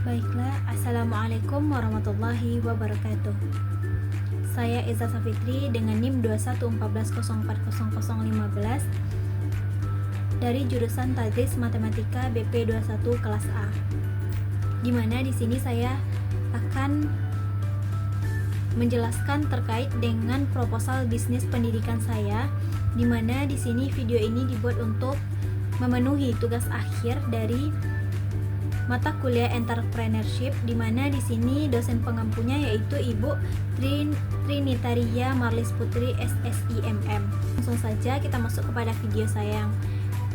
Baiklah, Assalamualaikum warahmatullahi wabarakatuh. Saya Eza Safitri dengan NIM 2114040015 dari jurusan Tadris Matematika BP 21 kelas A. Di mana di sini saya akan menjelaskan terkait dengan proposal bisnis pendidikan saya, di mana di sini video ini dibuat untuk memenuhi tugas akhir dari mata kuliah entrepreneurship, di mana di sini dosen pengampunya yaitu Ibu Trinitaria Marlis Putri SSIMM. Langsung saja kita masuk kepada video saya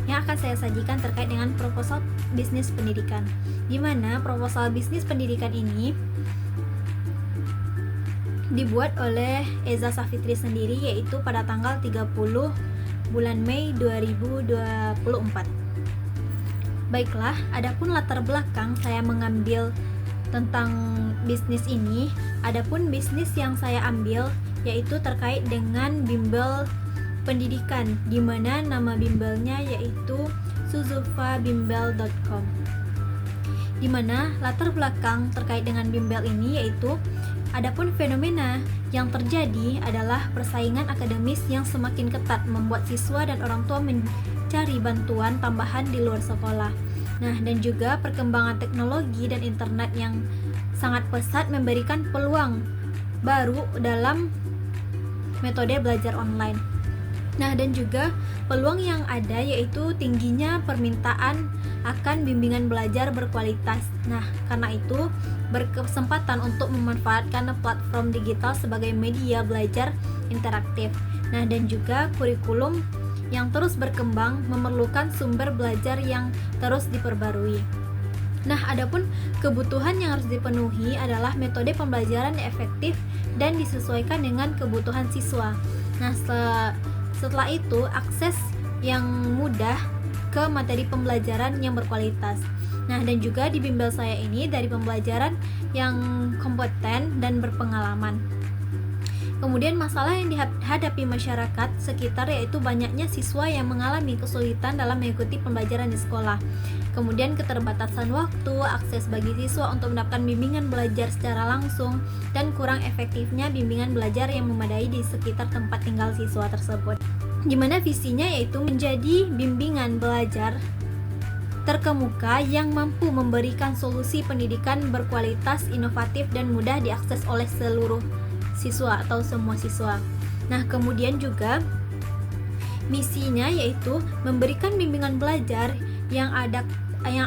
yang akan saya sajikan terkait dengan proposal bisnis pendidikan, di mana proposal bisnis pendidikan ini dibuat oleh Eza Safitri sendiri, yaitu pada tanggal 30 bulan Mei 2024. Baiklah, adapun latar belakang saya mengambil tentang bisnis ini, adapun bisnis yang saya ambil yaitu terkait dengan bimbel pendidikan, di mana nama bimbelnya yaitu suzufabimbel.com. Di mana latar belakang terkait dengan bimbel ini yaitu adapun fenomena yang terjadi adalah persaingan akademis yang semakin ketat membuat siswa dan orang tua mencari bantuan tambahan di luar sekolah. Nah, dan juga perkembangan teknologi dan internet yang sangat pesat memberikan peluang baru dalam metode belajar online. Nah, dan juga peluang yang ada yaitu tingginya permintaan akan bimbingan belajar berkualitas. Nah, karena itu berkesempatan untuk memanfaatkan platform digital sebagai media belajar interaktif. Nah, dan juga kurikulum yang terus berkembang memerlukan sumber belajar yang terus diperbarui. Nah, adapun kebutuhan yang harus dipenuhi adalah metode pembelajaran yang efektif dan disesuaikan dengan kebutuhan siswa. Nah, setelah itu akses yang mudah ke materi pembelajaran yang berkualitas. Nah, dan juga di bimbel saya ini dari pembelajaran yang kompeten dan berpengalaman. Kemudian masalah yang dihadapi masyarakat sekitar yaitu banyaknya siswa yang mengalami kesulitan dalam mengikuti pembelajaran di sekolah. Kemudian keterbatasan waktu, akses bagi siswa untuk mendapatkan bimbingan belajar secara langsung, dan kurang efektifnya bimbingan belajar yang memadai di sekitar tempat tinggal siswa tersebut. Di mana visinya yaitu menjadi bimbingan belajar terkemuka yang mampu memberikan solusi pendidikan berkualitas, inovatif, dan mudah diakses oleh seluruh siswa atau semua siswa. Nah, kemudian juga misinya yaitu memberikan bimbingan belajar yang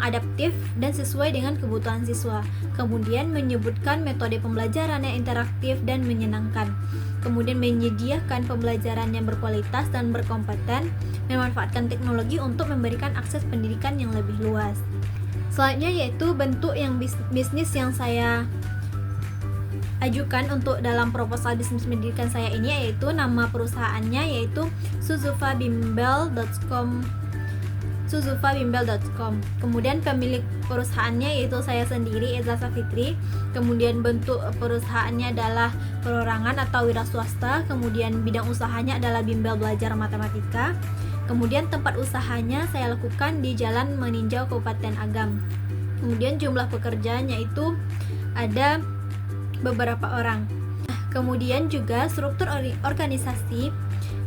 adaptif dan sesuai dengan kebutuhan siswa. Kemudian menyebutkan metode pembelajaran yang interaktif dan menyenangkan. Kemudian menyediakan pembelajaran yang berkualitas dan berkompeten, memanfaatkan teknologi untuk memberikan akses pendidikan yang lebih luas. Selanjutnya yaitu bentuk yang bisnis yang saya ajukan untuk dalam proposal bisnis pendidikan saya ini, yaitu nama perusahaannya yaitu suzufabimbel.com. Kemudian pemilik perusahaannya yaitu saya sendiri, Eza Safitri. Kemudian bentuk perusahaannya adalah perorangan atau wira swasta. Kemudian bidang usahanya adalah bimbel belajar matematika. Kemudian tempat usahanya saya lakukan di Jalan Meninjau, Kabupaten Agam. Kemudian jumlah pekerjaannya itu ada beberapa orang. Kemudian juga struktur organisasi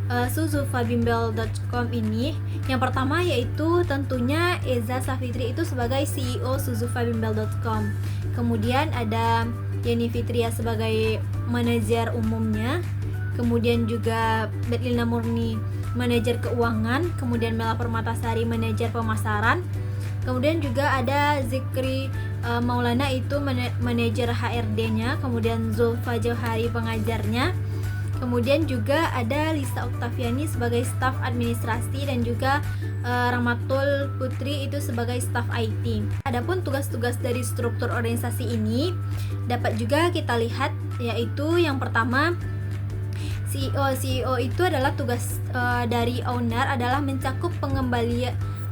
suzufabimbel.com ini, yang pertama yaitu tentunya Eza Safitri itu sebagai CEO suzufabimbel.com. Kemudian ada Yeni Fitria sebagai manajer umumnya. Kemudian juga Betlina Murni manajer keuangan. Kemudian Mela Permatasari manajer pemasaran. Kemudian juga ada Zikri Maulana itu manajer HRD-nya. Kemudian Zulfa Johari pengajarnya. Kemudian juga ada Lisa Oktaviani sebagai staf administrasi, dan juga Rahmatul Putri itu sebagai staf IT. Adapun tugas-tugas dari struktur organisasi ini dapat juga kita lihat, yaitu yang pertama CEO itu adalah tugas dari owner adalah mencakup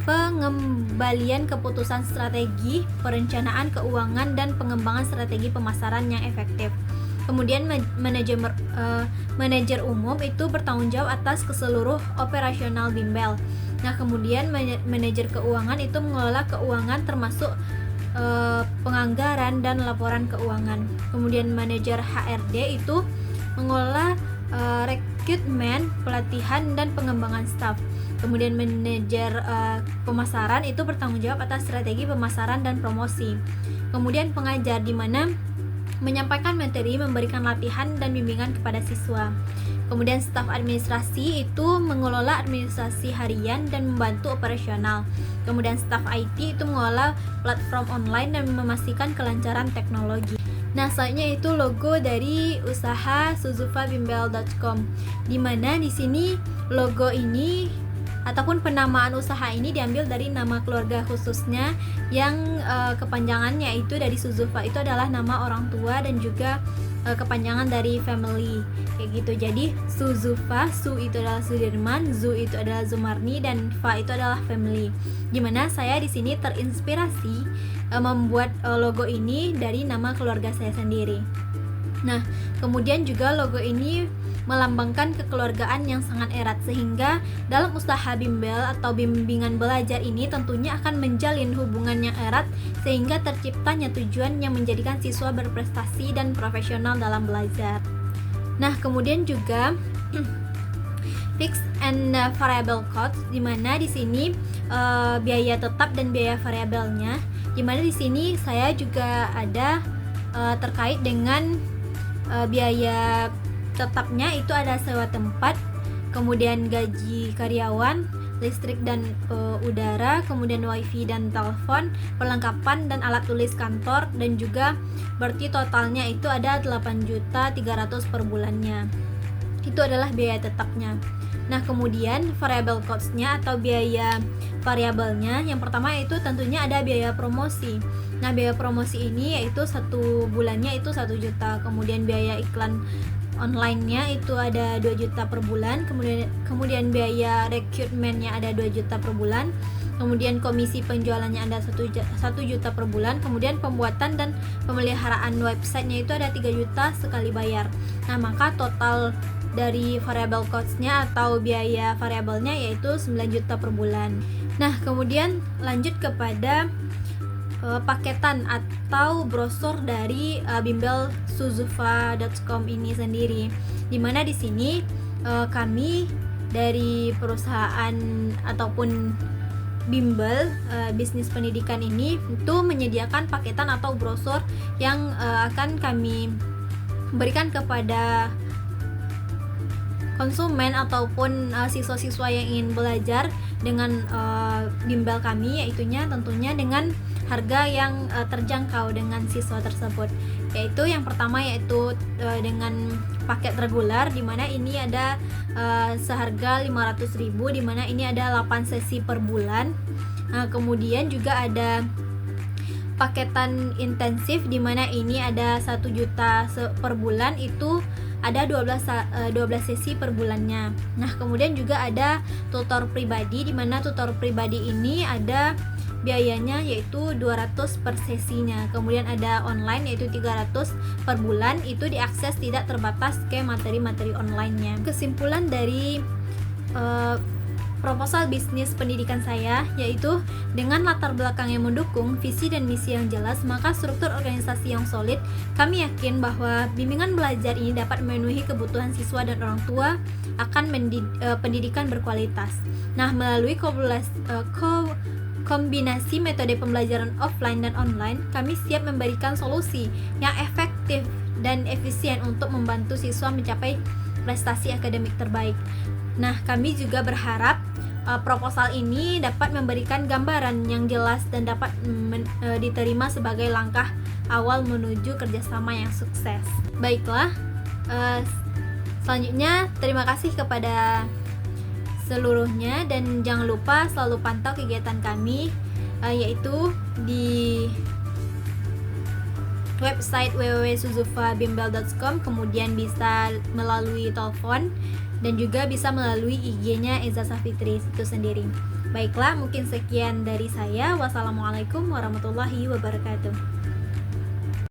pengembalian keputusan strategi, perencanaan keuangan, dan pengembangan strategi pemasaran yang efektif. Kemudian manajer umum itu bertanggung jawab atas keseluruh operasional bimbel. Nah, kemudian manajer keuangan itu mengelola keuangan termasuk penganggaran dan laporan keuangan. Kemudian manajer HRD itu mengelola rekrutmen, pelatihan dan pengembangan staf. Kemudian manajer pemasaran itu bertanggung jawab atas strategi pemasaran dan promosi. Kemudian pengajar di mana menyampaikan materi, memberikan latihan dan bimbingan kepada siswa. Kemudian staf administrasi itu mengelola administrasi harian dan membantu operasional. Kemudian staf IT itu mengelola platform online dan memastikan kelancaran teknologi. Nah, selanjutnya itu logo dari usaha suzufabimbel.com, di mana di sini logo ini ataupun penamaan usaha ini diambil dari nama keluarga khususnya yang kepanjangannya itu dari Suzufa itu adalah nama orang tua dan juga kepanjangan dari family kayak gitu. Jadi Suzufa, Su itu adalah Sudirman, Zu itu adalah Zumarni dan Fa itu adalah family. Dimana saya di sini terinspirasi membuat logo ini dari nama keluarga saya sendiri. Nah, kemudian juga logo ini melambangkan kekeluargaan yang sangat erat, sehingga dalam usaha bimbel atau bimbingan belajar ini tentunya akan menjalin hubungan yang erat sehingga terciptanya tujuan yang menjadikan siswa berprestasi dan profesional dalam belajar. Nah, kemudian juga fixed and variable cost, di mana di sini biaya tetap dan biaya variabelnya, di mana di sini saya juga ada terkait dengan biaya tetapnya itu ada sewa tempat, kemudian gaji karyawan, listrik dan udara, kemudian wifi dan telepon, perlengkapan dan alat tulis kantor, dan juga berarti totalnya itu ada 8.300.000 per bulannya. Itu adalah biaya tetapnya. Nah, kemudian variable cost-nya atau biaya variabelnya, yang pertama itu tentunya ada biaya promosi. Nah, biaya promosi ini yaitu satu bulannya itu 1 juta. Kemudian biaya iklan online-nya itu ada 2 juta per bulan. Kemudian biaya rekrutmennya ada 2 juta per bulan. Kemudian komisi penjualannya ada 1 juta per bulan. Kemudian pembuatan dan pemeliharaan websitenya itu ada 3 juta sekali bayar. Nah, maka total dari variable cost-nya atau biaya variabelnya yaitu 9 juta per bulan. Nah, kemudian lanjut kepada paketan atau brosur dari bimbel suzufa.com ini sendiri, dimana di sini kami dari perusahaan ataupun bimbel bisnis pendidikan ini itu menyediakan paketan atau brosur yang akan kami berikan kepada konsumen ataupun siswa-siswa yang ingin belajar dengan bimbel kami, yaitunya tentunya dengan harga yang terjangkau dengan siswa tersebut. Yaitu yang pertama yaitu dengan paket reguler, di mana ini ada seharga 500.000, di mana ini ada 8 sesi per bulan. Kemudian juga ada paketan intensif, di mana ini ada 1 juta per bulan, itu ada 12 sesi per bulannya. Nah, kemudian juga ada tutor pribadi, di mana tutor pribadi ini ada biayanya yaitu 200 per sesinya. Kemudian ada online yaitu 300 per bulan, itu diakses tidak terbatas ke materi-materi online-nya. Kesimpulan dari proposal bisnis pendidikan saya yaitu dengan latar belakang yang mendukung, visi dan misi yang jelas, maka struktur organisasi yang solid, kami yakin bahwa bimbingan belajar ini dapat memenuhi kebutuhan siswa dan orang tua akan pendidikan berkualitas. Nah, melalui kombinasi metode pembelajaran offline dan online, kami siap memberikan solusi yang efektif dan efisien untuk membantu siswa mencapai prestasi akademik terbaik. Nah, kami juga berharap proposal ini dapat memberikan gambaran yang jelas dan dapat diterima sebagai langkah awal menuju kerjasama yang sukses. Baiklah, selanjutnya terima kasih kepada seluruhnya, dan jangan lupa selalu pantau kegiatan kami yaitu di website www.suzufabimbel.com, kemudian bisa melalui telepon dan juga bisa melalui IG-nya Eza Safitri itu sendiri. Baiklah, mungkin sekian dari saya. Wassalamualaikum warahmatullahi wabarakatuh.